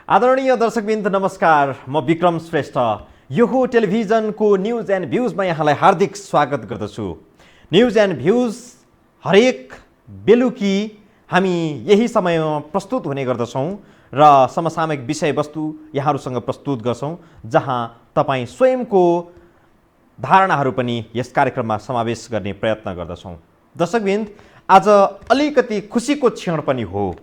आदरणीय दर्शकवृन्द नमस्कार, म विक्रम श्रेष्ठ। यो हो टेलिभिजनको न्युज एन्ड भ्युजमा यहाँलाई हार्दिक स्वागत गर्दछु। न्युज एन्ड भ्युज हरेक बेलुकी हामी यही समयमा प्रस्तुत हुने गर्दछौँ र समसामयिक विषयवस्तु यहाँहरूसँग प्रस्तुत गर्छौँ, जहाँ तपाईँ स्वयंको धारणाहरू पनि यस कार्यक्रममा समावेश गर्ने प्रयत्न गर्दछौँ। दर्शकवृन्द, आज अलिकति खुसीको क्षण पनि हो।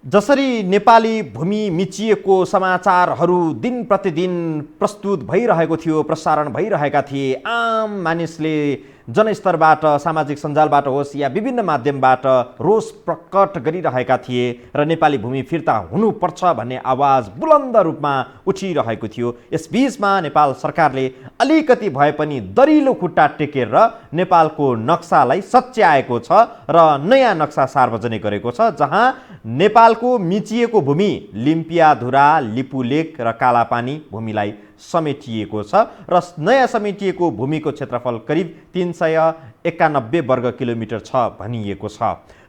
जसरी नेपाली भूमि मिचिएको समाचारहरू दिन प्रतिदिन प्रस्तुत भइरहेको थियो, प्रसारण भइरहेका थिए, आम मानिसले जनस्तरबाट, सामाजिक सञ्जालबाट होस् या विभिन्न माध्यमबाट रोष प्रकट गरिरहेका थिए र नेपाली भूमि फिर्ता हुनुपर्छ भन्ने आवाज बुलन्द रूपमा उठिरहेको थियो। यसबीचमा नेपाल सरकारले अलिकति भए पनि दरिलो खुट्टा टेकेर नेपालको नक्सालाई सच्याएको छ र नयाँ नक्सा सार्वजनिक गरेको छ, जहाँ नेपालको मिचिएको भूमि लिम्पियाधुरा, लिपुलेक र कालापानी भूमिलाई समेटिएको छ र नयाँ समेटिएको भूमिको क्षेत्रफल करिब 391 वर्ग किलोमिटर छ भनिएको छ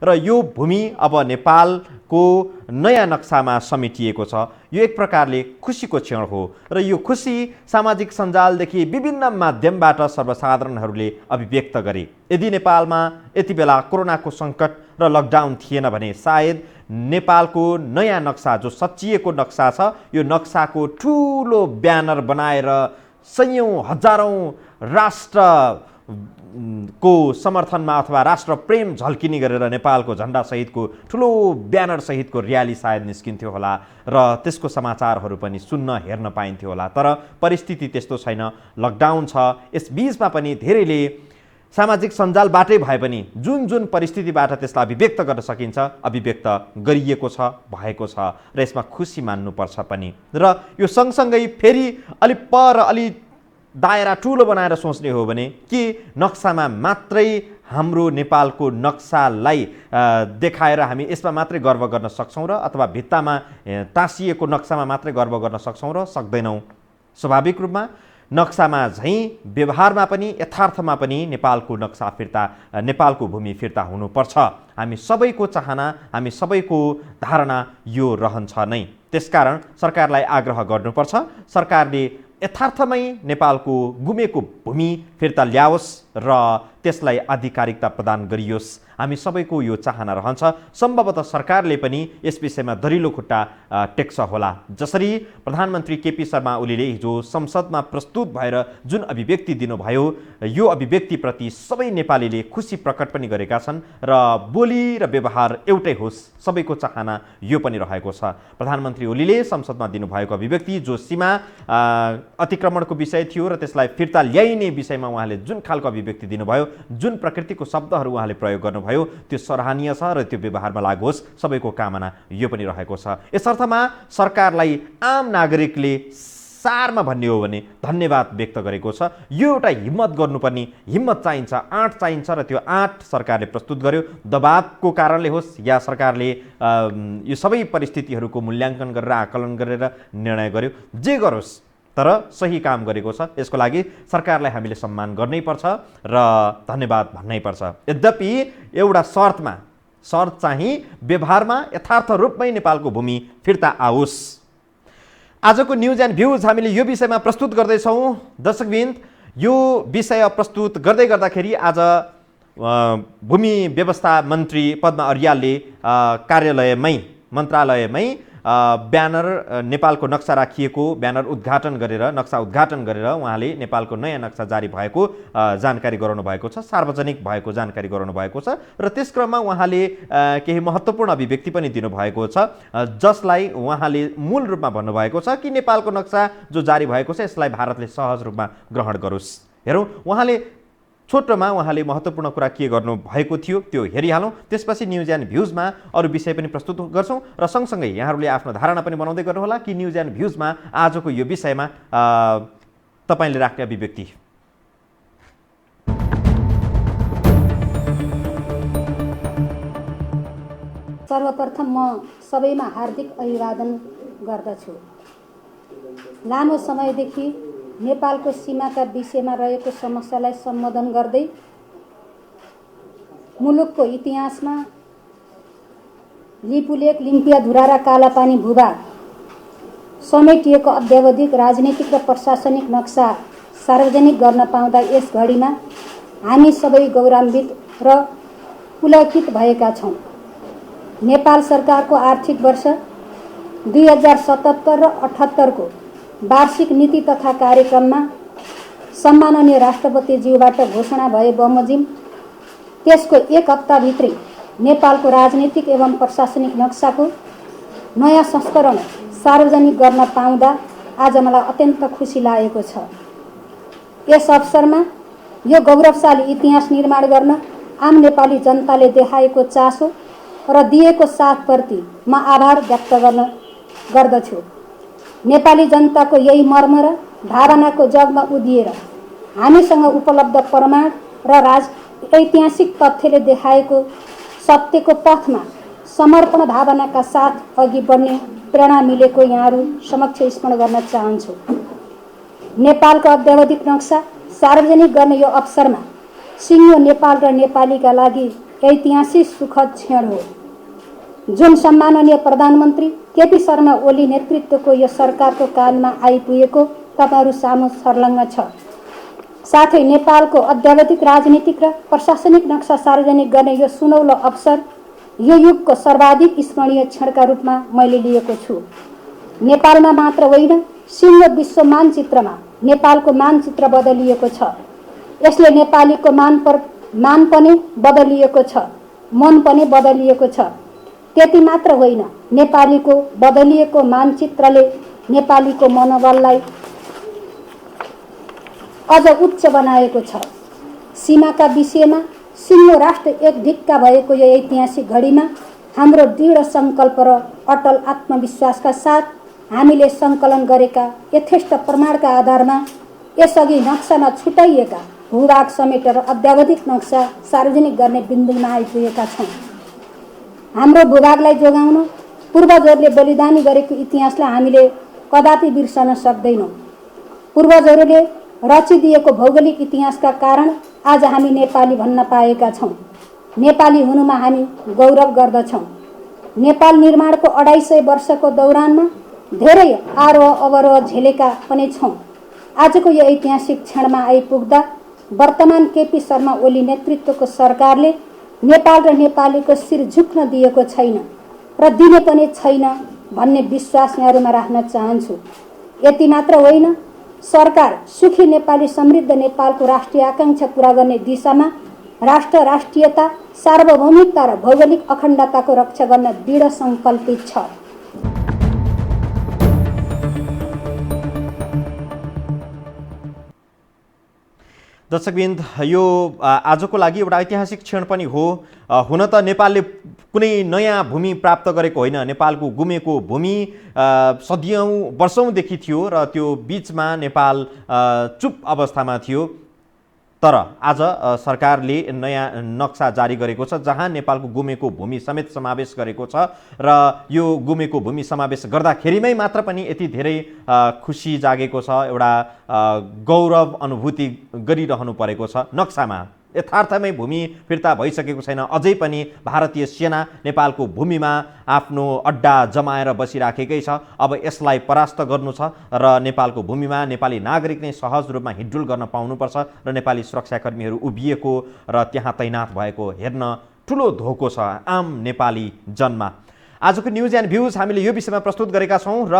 र यो भूमि अब नेपालको नयाँ नक्सामा समेटिएको छ। यो एक प्रकारले खुसीको क्षण हो र यो खुसी सामाजिक सञ्जालदेखि विभिन्न माध्यमबाट सर्वसाधारणहरूले अभिव्यक्त गरे। यदि नेपालमा यति बेला कोरोनाको सङ्कट र लकडाउन थिएन भने सायद नेपालको नयाँ नक्सा, जो सचिएको नक्सा छ, यो नक्साको ठुलो ब्यानर बनाएर सयौं हजारौं राष्ट्रको समर्थनमा अथवा राष्ट्र प्रेम झल्किने गरेर नेपालको झन्डा सहितको ठुलो ब्यानर सहितको र्याली सायद निस्किन्थ्यो होला र त्यसको समाचारहरू पनि सुन्न हेर्न पाइन्थ्यो होला। तर परिस्थिति त्यस्तो छैन, लकडाउन छ। यस बीचमा पनि धेरैले सामाजिक सञ्जालबाटै भए पनि जुन जुन परिस्थितिबाट त्यसलाई अभिव्यक्त गर्न सकिन्छ अभिव्यक्त गरिएको छ, भएको छ र यसमा खुसी मान्नुपर्छ पनि। र यो सँगसँगै फेरि अलि दायरा ठुलो बनाएर सोच्ने हो भने कि नक्सामा मात्रै हाम्रो नेपालको नक्सालाई देखाएर हामी यसमा मात्रै गर्व गर्न सक्छौँ र अथवा भित्तामा टाँसिएको नक्सामा मात्रै गर्व गर्न सक्छौँ र सक्दैनौँ। स्वाभाविक रूपमा नक्सामा झैँ व्यवहारमा पनि यथार्थमा पनि नेपालको नक्सा फिर्ता, नेपालको भूमि फिर्ता हुनुपर्छ। हामी सबैको चाहना, हामी सबैको धारणा यो रहन्छ नै। त्यसकारण सरकारलाई आग्रह गर्नुपर्छ, सरकारले यथार्थमै नेपालको गुमेको भूमि फिर्ता ल्याओस् र त्यसलाई आधिकारिकता प्रदान गरियोस्। हामी सबैको यो चाहना रहन्छ। सम्भवतः सरकारले पनि यस विषयमा दरिलो खुट्टा टेक्छ होला। जसरी प्रधानमन्त्री केपी शर्मा ओलीले हिजो संसदमा प्रस्तुत भएर जुन अभिव्यक्ति दिनुभयो, यो अभिव्यक्तिप्रति सबै नेपालीले खुसी प्रकट पनि गरेका छन् र बोली र व्यवहार एउटै होस्, सबैको चाहना यो पनि रहेको छ। प्रधानमन्त्री ओलीले संसदमा दिनुभएको अभिव्यक्ति जो सीमा अतिक्रमणको विषय थियो र त्यसलाई फिर्ता ल्याइने विषयमा उहाँले जुन खालको अभिव्यक्ति दिनुभयो, जुन प्रकृतिको शब्दहरू उहाँले प्रयोग गर्नुभयो, त्यो सराहनीय छ र त्यो व्यवहारमा लागू होस्, सबैको कामना यो पनि रहेको छ। यसर्थमा सरकारलाई आम नागरिकले सारमा भन्ने हो भने धन्यवाद व्यक्त गरेको छ। यो एउटा हिम्मत गर्नुपर्ने, हिम्मत चाहिन्छ, आँट चाहिन्छ र त्यो आँट सरकारले प्रस्तुत गर्यो। दबावको कारणले होस् या सरकारले यो सबै परिस्थितिहरूको मूल्याङ्कन गरेर, आकलन गरेर निर्णय गर्यो, जे गरोस् तर सही काम गरेको छ। यसको लागि सरकारलाई हामीले सम्मान गर्नै पर्छ र धन्यवाद भन्नै पर्छ। यद्यपि एउटा शर्त चाहिँ व्यवहारमा यथार्थ रूपमै नेपालको भूमि फिर्ता आओस्। आजको न्युज एन्ड भ्युज हामीले यो विषयमा प्रस्तुत गर्दैछौँ। दर्शकवृन्द, यो विषय प्रस्तुत गर्दै गर्दाखेरि आज भूमि व्यवस्था मन्त्री पद्मा अर्यालले मन्त्रालयमै ब्यानर, नेपालको नक्सा राखिएको ब्यानर नक्सा उद्घाटन गरेर उहाँले नेपालको नयाँ नक्सा जारी भएको जानकारी गराउनु भएको छ, सार्वजनिक भएको जानकारी गराउनु भएको छ र त्यस क्रममा उहाँले केही महत्त्वपूर्ण अभिव्यक्ति पनि दिनुभएको छ, जसलाई उहाँले मूल रूपमा भन्नुभएको छ कि नेपालको नक्सा जो जारी भएको छ यसलाई भारतले सहज रूपमा ग्रहण गरोस्। हेरौँ उहाँले छोटोमा महत्त्वपूर्ण कुरा के गर्नु भएको थियो त्यो हेरिहालौँ। त्यसपछि न्युज एन्ड भ्युजमा अरू विषय पनि प्रस्तुत गर्छौँ र सँगसँगै यहाँहरूले आफ्नो धारणा पनि बनाउँदै गर्नुहोला कि न्युज एन्ड भ्युजमा आजको यो विषयमा तपाईँले राख्ने अभिव्यक्ति। सर्वप्रथम म सबैमा हार्दिक अभिवादन गर्दछु। लामो समयदेखि नेपालको सीमाका विषयमा रहेको समस्यालाई सम्बोधन गर्दै मुलुकको इतिहासमा लिपुलेक लिम्पिया धुरा र कालापानी भूभाग समेटिएको अद्यावधिक राजनीतिक र प्रशासनिक नक्सा सार्वजनिक गर्न पाउँदा यस घडीमा हामी सबै गौरवान्वित र पुलकित भएका छौँ। नेपाल सरकारको आर्थिक वर्ष 2077 र 78 को वार्षिक नीति तथा कार्यक्रममा सम्माननीय राष्ट्रपतिज्यूबाट घोषणा भए बमोजिम त्यसको एक हप्ताभित्रै नेपालको राजनीतिक एवं प्रशासनिक नक्साको नयाँ संस्करण सार्वजनिक गर्न पाउँदा आज मलाई अत्यन्त खुसी लागेको छ। यस अवसरमा यो गौरवशाली इतिहास निर्माण गर्न आम नेपाली जनताले देखाएको चासो र दिएको साथप्रति म आभार व्यक्त गर्दछु। नेपाली जनताको यही मर्म र भावनाको जगमा उदिएर हामीसँग उपलब्ध प्रमाण र ऐतिहासिक तथ्यले देखाएको सत्यको पथमा समर्पण भावनाका साथ अघि बढ्ने प्रेरणा मिलेको यहाँहरू समक्ष स्मरण गर्न चाहन्छु। नेपालको अद्यावधिक नक्सा सार्वजनिक गर्ने यो अवसरमा सिङ्गो नेपाल र नेपालीका लागि ऐतिहासिक सुखद क्षण हो, जुन सम्माननीय प्रधानमन्त्री केपी शर्मा ओली नेतृत्वको यो सरकारको कालमा आइपुगेको तपाईँहरू सामु सर्लङ्ग छ। साथै नेपालको अद्यावधिक राजनीतिक र प्रशासनिक नक्सा सार्वजनिक गर्ने यो सुनौलो अवसर यो युगको सर्वाधिक स्मरणीय क्षणका रूपमा मैले लिएको छु। नेपालमा मात्र होइन, सिङ्गो विश्व मानचित्रमा नेपालको मानचित्र बदलिएको छ। यसले नेपालीको मान पनि बदलिएको छ, मन पनि बदलिएको छ। त्यति मात्र होइन, नेपालीको बदलिएको मानचित्रले नेपालीको मनोबललाई अझ उच्च बनाएको छ। सीमाका विषयमा सिङ्गो राष्ट्र एक ढिक्का भएको यो ऐतिहासिक घडीमा हाम्रो दृढ सङ्कल्प र अटल आत्मविश्वासका साथ हामीले सङ्कलन गरेका यथेष्ट प्रमाणका आधारमा यसअघि नक्सामा छुट्याइएका भूभाग समेटेर अद्यावधिक नक्सा सार्वजनिक गर्ने बिन्दुमा आइपुगेका छौँ। हाम्रो भूभागलाई जोगाउन पूर्वजहरूले बलिदानी गरेको इतिहासलाई हामीले कदापि बिर्सन सक्दैनौँ। पूर्वजहरूले रचिदिएको भौगोलिक इतिहासका कारण आज हामी नेपाली भन्न पाएका छौँ। नेपाली हुनुमा हामी गौरव गर्दछौँ। नेपाल निर्माणको 250 वर्षको दौरानमा धेरै आरोह अवरोह झेलेका पनि छौँ। आजको यो ऐतिहासिक क्षणमा आइपुग्दा वर्तमान केपी शर्मा ओली नेतृत्वको सरकारले नेपाल र नेपालीको शिर झुक्न दिएको छैन र दिने पनि छैन भन्ने विश्वास यहाँहरूमा राख्न चाहन्छु। यति मात्र होइन, सरकार सुखी नेपाली समृद्ध नेपालको राष्ट्रिय आकाङ्क्षा पूरा गर्ने दिशामा राष्ट्र, राष्ट्रियता, सार्वभौमिकता र भौगोलिक अखण्डताको रक्षा गर्न दृढ सङ्कल्पित छ। दर्शकबिन्द, यो आजको लागि एउटा ऐतिहासिक क्षण पनि हो। हुन त नेपालले कुनै नयाँ भूमि प्राप्त गरेको होइन। नेपालको गुमेको भूमि सदियौँ वर्षौँदेखि थियो र त्यो बिचमा नेपाल चुप अवस्थामा थियो। तर आज सरकारले नयाँ नक्सा जारी गरेको छ जहाँ नेपालको गुमेको भूमि समेत समावेश गरेको छ र यो गुमेको भूमि समावेश गर्दाखेरिमै मात्र पनि यति धेरै खुसी जागेको छ, एउटा गौरव अनुभूति गरिरहनु परेको छ। नक्सामा यथार्थमै भूमि फिर्ता भइसकेको छैन। अझै पनि भारतीय सेना नेपालको भूमिमा आफ्नो अड्डा जमाएर बसिराखेकै छ। अब यसलाई परास्त गर्नु छ र नेपालको भूमिमा नेपाली नागरिक नै सहज रूपमा हिँडडुल गर्न पाउनुपर्छ र नेपाली सुरक्षाकर्मीहरू उभिएको र त्यहाँ तैनात भएको हेर्न ठुलो धोको छ आम नेपाली जनमा। आजको न्युज एन्ड भ्युज हामीले यो विषयमा प्रस्तुत गरेका छौँ र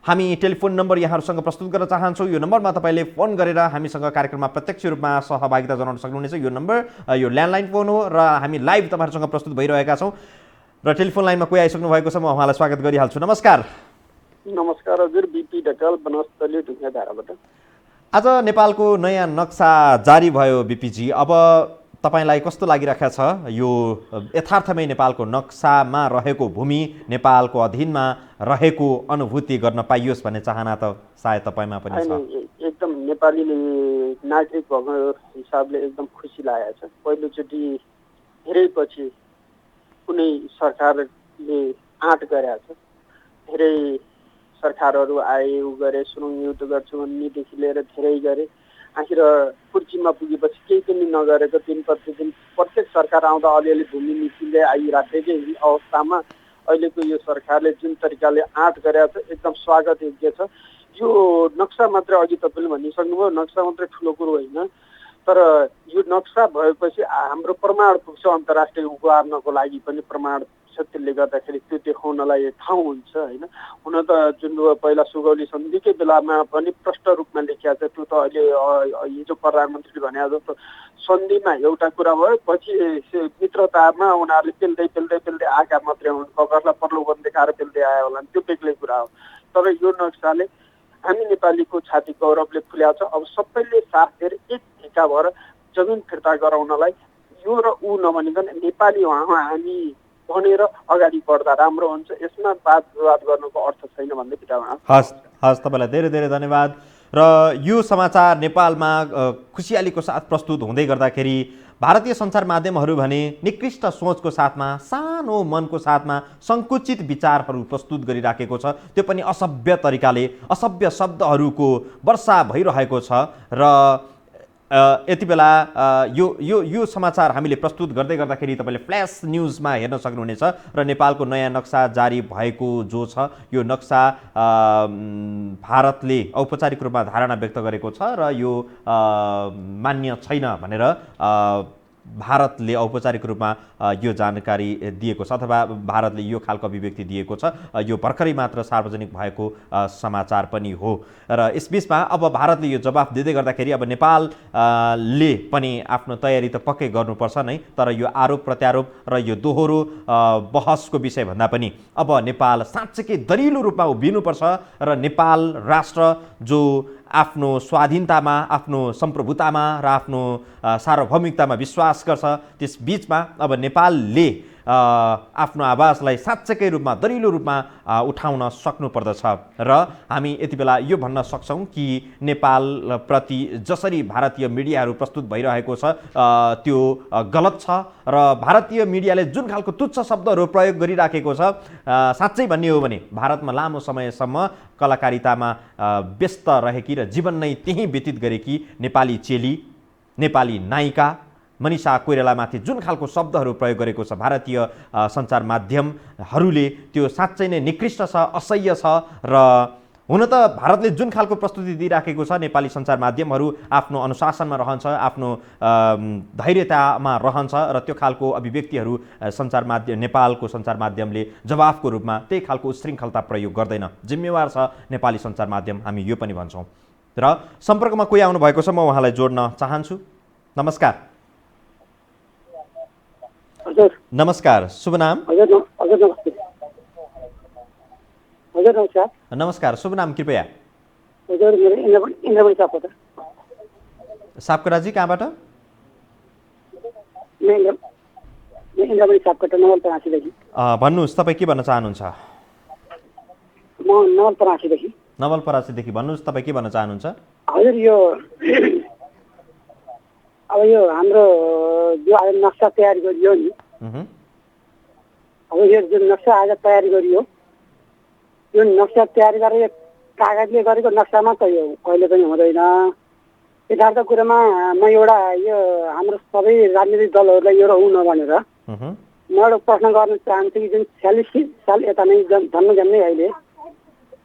हामी टेलिफोन नम्बर यहाँहरूसँग प्रस्तुत गर्न चाहन्छौँ। यो नम्बरमा तपाईँले फोन गरेर हामीसँग कार्यक्रममा प्रत्यक्ष रूपमा सहभागिता जनाउन सक्नुहुनेछ। यो नम्बर यो ल्यान्डलाइन फोन हो र हामी लाइभ तपाईँहरूसँग प्रस्तुत भइरहेका छौँ र टेलिफोन लाइनमा कोही आइसक्नु भएको छ, म उहाँलाई स्वागत गरिहाल्छु। नमस्कार। नमस्कार हजुर, बिपी ढकाल बनस्थली ढुङ्गाधाराबाट। आज नेपालको नयाँ नक्सा जारी भयो बिपीजी, अब तपाईलाई कस्तो लागिरहेको छ? यो यथार्थमै नेपालको नक्सामा रहेको भूमि नेपालको अधीनमा रहेको अनुभूति गर्न पाइयोस् भन्ने चाहना त सायद तपाईमा पनि छ। एकदम नेपालीले नागरिक भएको हिसाबले एकदम खुसी लागेको छ। पहिलोचोटि धेरै पछि कुनै सरकारले आँट गरेको छ। धेरै सरकारहरू आए, उ गरे, सुरुङ युद्ध गर्छु भन्नेदेखि लिएर धेरै गरे। आखिर कुर्चीमा पुगेपछि केही पनि नगरेको दिन प्रतिदिन प्रत्येक सरकार आउँदा अलिअलि भूमि नीतिले आइराखेकै अवस्थामा अहिलेको यो सरकारले जुन तरिकाले आँट गरेको छ एकदम स्वागत योग्य छ। यो नक्सा मात्रै अघि तपाईँले भनिसक्नुभयो, नक्सा मात्रै ठुलो कुरो होइन, तर यो नक्सा भएपछि हाम्रो प्रमाण पुग्छ अन्तर्राष्ट्रिय उभार्नको लागि पनि प्रमाण छ। त्यसले गर्दाखेरि त्यो देखाउनलाई ठाउँ हुन्छ होइन। हुन त जुन पहिला सुगौली सन्धिकै बेलामा पनि प्रष्ट रूपमा लेखिएको छ, त्यो त अहिले हिजो प्रधानमन्त्रीले भने जस्तो सन्धिमा एउटा कुरा भयो, पछि मित्रतामा उनीहरूले पेल्दै आएका मात्रै हुन्, कगरलाई प्रलोभन देखाएर पेल्दै आयो होला, त्यो बेग्लै कुरा हो। तर यो नक्साले हामी नेपालीको छाती गौरवले फुल्याएको छ। अब सबैले साथ दिएर एक ढिका भएर जमिन फिर्ता गराउनलाई यो र ऊ नभनिकन नेपाली हामी भनेर अगाडि बढ्दा राम्रो हुन्छ। यसमा वाद विवाद गर्नुको अर्थ छैन भन्ने बित्तामा। हस् तपाईँलाई धेरै धेरै धन्यवाद। र यो समाचार नेपालमा खुसियालीको साथ प्रस्तुत हुँदै गर्दाखेरि भारतीय सञ्चार माध्यमहरू भने निकृष्ट सोचको साथमा, सानो मनको साथमा सङ्कुचित विचारहरू प्रस्तुत गरिराखेको छ, त्यो पनि असभ्य तरिकाले, असभ्य शब्दहरूको वर्षा भइरहेको छ। र यति बेला यो समाचार हामीले प्रस्तुत गर्दै गर्दाखेरि तपाईँले फ्ल्यास न्युजमा हेर्न सक्नुहुनेछ। र नेपालको नयाँ नक्सा जारी भएको जो छ, यो नक्सा भारतले औपचारिक रूपमा धारणा व्यक्त गरेको छ र यो मान्य छैन भनेर भारतले औपचारिक रूपमा यो जानकारी दिएको छ, अथवा भारतले यो खालको अभिव्यक्ति दिएको छ। यो भर्खरै मात्र सार्वजनिक भएको समाचार पनि हो। र यसबीचमा अब भारतले यो जवाफ दिँदै गर्दाखेरि अब नेपालले पनि आफ्नो तयारी त पक्कै गर्नुपर्छ नै, तर यो आरोप प्रत्यारोप र यो दोहोरो बहसको विषय भन्दा पनि अब नेपाल साँच्चैकै दरिलो रूपमा उभिनुपर्छ र नेपाल राष्ट्र जो आफ्नो स्वाधीनतामा, आफ्नो सम्प्रभुतामा र आफ्नो सार्वभौमिकतामा विश्वास गर्छ, त्यस बीचमा अब नेपालले आफ्नो आवाजलाई साँच्चैकै रूपमा दरिलो रूपमा उठाउन सक्नुपर्दछ। र हामी यति बेला यो भन्न सक्छौँ कि नेपालप्रति जसरी भारतीय मिडियाहरू प्रस्तुत भइरहेको छ त्यो गलत छ, र भारतीय मिडियाले जुन खालको तुच्छ शब्दहरू प्रयोग गरिराखेको छ, साँच्चै भन्ने हो भने भारतमा लामो समयसम्म कलाकारितामा व्यस्त रहेकी र जीवन नै त्यहीँ व्यतीत गरेकी नेपाली चेली, नेपाली नायिका मनिषा कोइरालामाथि जुन खालको शब्दहरू प्रयोग गरेको छ भारतीय सञ्चार माध्यमहरूले, त्यो साँच्चै नै निकृष्ट छ, असह्य छ। र हुन त भारतले जुन खालको प्रस्तुति दिइराखेको छ, नेपाली सञ्चार माध्यमहरू आफ्नो अनुशासनमा रहन्छ, आफ्नो धैर्यतामा रहन्छ, र त्यो खालको अभिव्यक्तिहरू नेपालको सञ्चार माध्यमले जवाफको रूपमा त्यही खालको उशृङ्खलता प्रयोग गर्दैन। जिम्मेवार छ नेपाली सञ्चार माध्यम, हामी यो पनि भन्छौँ। र सम्पर्कमा कोही आउनु भएको छ, म उहाँलाई जोड्न चाहन्छु। नमस्कार। नमस्कार, शुभ नाम? नमस्कार, शुभ नाम कृपया? सापकोटाजी, कहाँबाट? भन्नुहोस्, तपाईँ के भन्न चाहनुहुन्छ? नवलपरासीदेखि। भन्नुहोस्, तपाईँ के भन्न चाहनुहुन्छ? हजुर, यो अब यो हाम्रो जो आज नक्सा तयार गरियो नि, अब यो जुन नक्सा आज तयार गरियो, यो नक्सा तयार गरेर कागजले गरेको नक्सामा त यो कहिले पनि हुँदैन। यथार्थ कुरामा म एउटा यो हाम्रो सबै राजनीतिक दलहरूलाई यो ऊ नभनेर म एउटा प्रश्न गर्न चाहन्छु कि जुन 46 साल यता नै जन्मै अहिले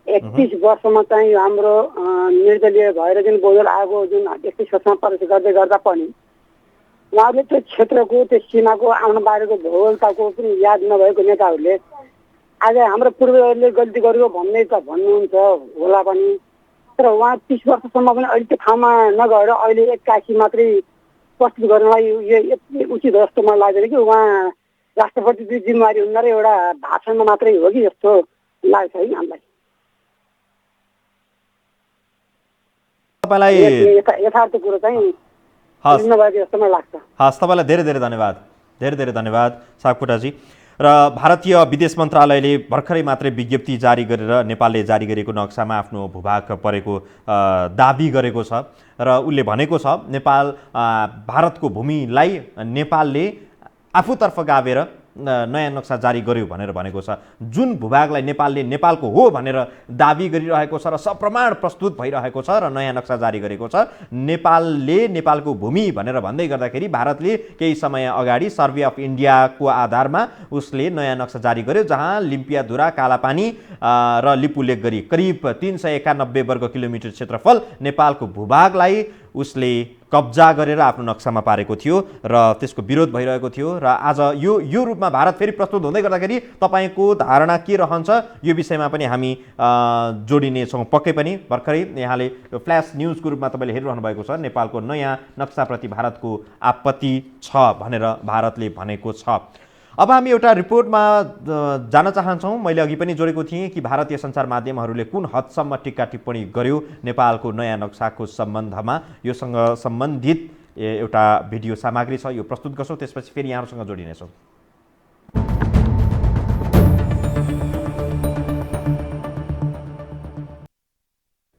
31 वर्षमा चाहिँ हाम्रो निर्दलीय भएर जुन बोझल आएको जुन 31 वर्षमा प्रवेश गर्दै गर्दा पनि उहाँहरूले त्यो क्षेत्रको, त्यो सीमाको आउन बारेको भूगोलताको पनि याद नभएको नेताहरूले आज हाम्रो पूर्वजहरूले गल्ती गरेको भन्दै त भन्नुहुन्छ होला पनि, तर उहाँ 30 वर्षसम्म पनि अहिले त्यो ठाउँमा नगएर अहिले 81 मात्रै प्रस्तुत गर्नलाई यो यति उचित जस्तो मलाई लाग्दैन कि उहाँ राष्ट्रपति जिम्मेवारी हुँदा र एउटा भाषणमा मात्रै हो कि जस्तो लाग्छ है हामीलाई। यथार्थ कुरो चाहिँ नभएको जस्तो मलाई लाग्छ। हस्, तपाईँलाई धेरै धेरै धन्यवाद, धेरै धेरै धन्यवाद सापकोटाजी। र भारतीय विदेश मन्त्रालयले भर्खरै मात्रै विज्ञप्ति जारी गरेर नेपालले जारी गरेको नक्सामा आफ्नो भूभाग परेको दाबी गरेको छ, र उसले भनेको छ नेपाल भारतको भूमिलाई नेपालले आफूतर्फ गाभेर नयाँ नक्सा जारी गर्यो भनेर भनेको छ। जुन भूभागलाई नेपालले नेपालको हो भनेर दाबी गरिरहेको छ र सप्रमाण प्रस्तुत भइरहेको छ र नयाँ नक्सा जारी गरेको छ। नेपालले नेपालको भूमि भनेर भन्दै गर्दाखेरि भारतले केही समय अगाडि सर्वे अफ इन्डियाको आधारमा उसले नयाँ नक्सा जारी गर्यो, जहाँ लिम्पियाधुरा, कालापानी र लिपुलेक गरी करिब 391 वर्ग किलोमिटर क्षेत्रफल नेपालको भूभागलाई उसले कब्जा गरेर आफ्नो नक्सामा पारेको थियो र त्यसको विरोध भइरहेको थियो। र आज यो रूपमा भारत फेरि प्रस्तुत हुँदै गर्दाखेरि तपाईँको धारणा के रहन्छ यो विषयमा पनि हामी जोडिनेछौँ पक्कै पनि। भर्खरै यहाँले यो फ्ल्यास न्युजको रूपमा तपाईँले हेरिरहनु भएको छ, नेपालको नयाँ नक्साप्रति भारतको आपत्ति छ भनेर भारतले भनेको छ। अब हामी एउटा रिपोर्टमा जान चाहन्छौँ। मैले अघि पनि जोडेको थिएँ कि भारतीय सञ्चार माध्यमहरूले कुन हदसम्म टिक्का टिप्पणी गर्यो नेपालको नयाँ नक्साको सम्बन्धमा। योसँग सम्बन्धित एउटा भिडियो सामग्री छ, यो प्रस्तुत गर्छौँ, त्यसपछि फेरि यहाँहरूसँग जोडिनेछौँ।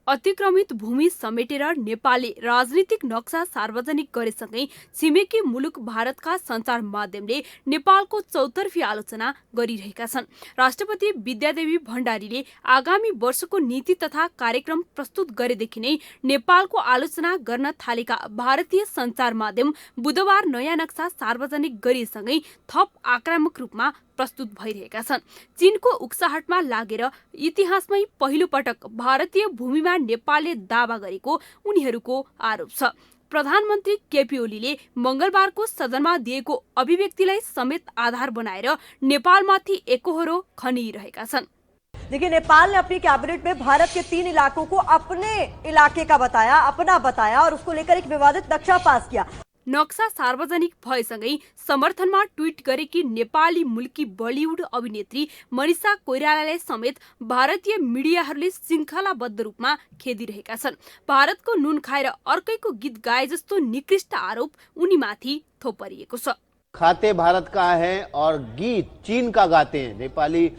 अतिक्रमित भूमि समेटेर नेपालले राजनीतिक नक्सा सार्वजनिक गरेसँगै छिमेकी मुलुक भारतका सञ्चार माध्यमले नेपालको चौतर्फी आलोचना गरिरहेका छन्। राष्ट्रपति विद्यादेवी भण्डारीले आगामी वर्षको नीति तथा कार्यक्रम प्रस्तुत गरेदेखि नै नेपालको आलोचना गर्न थालेका भारतीय सञ्चार माध्यम बुधबार नयाँ नक्सा सार्वजनिक गरिएसँगै थप आक्रामक रूपमा प्रस्तुत भइरहेका छन्। चीनको उक्साहटमा लागेर इतिहासमै पहिलो पटक भारतीय भूमिमा नेपालले दावा गरेको उनीहरूको आरोप छ। प्रधानमन्त्री केपी ओलीले मंगलबारको सदनमा दिएको अभिव्यक्तिलाई समेत आधार बनाएर नेपालमाथि एकोहोरो खनिरहेका छन्। देखिए, नेपाल ने अपनी कैबिनेट में भारत के 3 इलाकों को अपने इलाके का बताया, अपना बताया और उसको लेकर एक विवादित नक्शा पास किया। नक्सा सार्वजनिक भएसँगै समर्थनमा ट्वीट गरेकी नेपाली मुल्की बलिउड अभिनेत्री मनिषा कोइरालाले समेत भारतीय मिडियाहरूले श्रृङ्खलाबद्ध रूपमा खेदिरहेका छन्। भारतको नुन खाएर अर्कैको गीत गाए जस्तो निकृष्ट आरोप उनीमाथि थोपरिएको छ। खाते भारत का है और गीत चीन का गाते हैं। नेपाली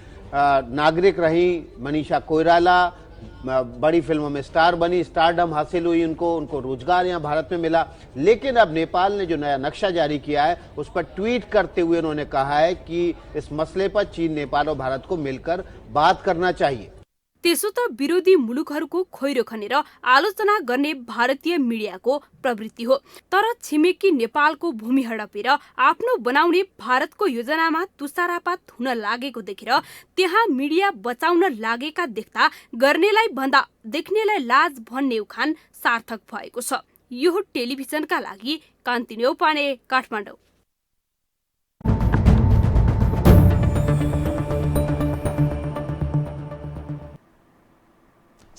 नागरिक रही मनीषा कोइराला, बड़ी फिल्मों में स्टार बनी, स्टारडम हासिल हुई उनको रोजगार यहाँ भारत में मिला। लेकिन अब नेपाल ने जो नया नक्शा जारी किया है उस पर ट्वीट करते हुए उन्होंने कहा है कि इस मसले पर चीन, नेपाल और भारत को मिलकर बात करना चाहिए। त्यसो त विरोधी मुलुकहरूको खोइरो खनेर आलोचना गर्ने भारतीय मिडियाको प्रवृत्ति हो। तर छिमेकी नेपालको भूमि हडपेर आफ्नो बनाउने भारतको योजनामा तुषारापात हुन लागेको देखेर त्यहाँ मिडिया बचाउन लागेका देख्दा गर्नेलाई भन्दा देख्नेलाई लाज भन्ने उखान सार्थक भएको छ। यो टेलिभिजनका लागि कान्ति न्यौपाने, काठमाडौँ।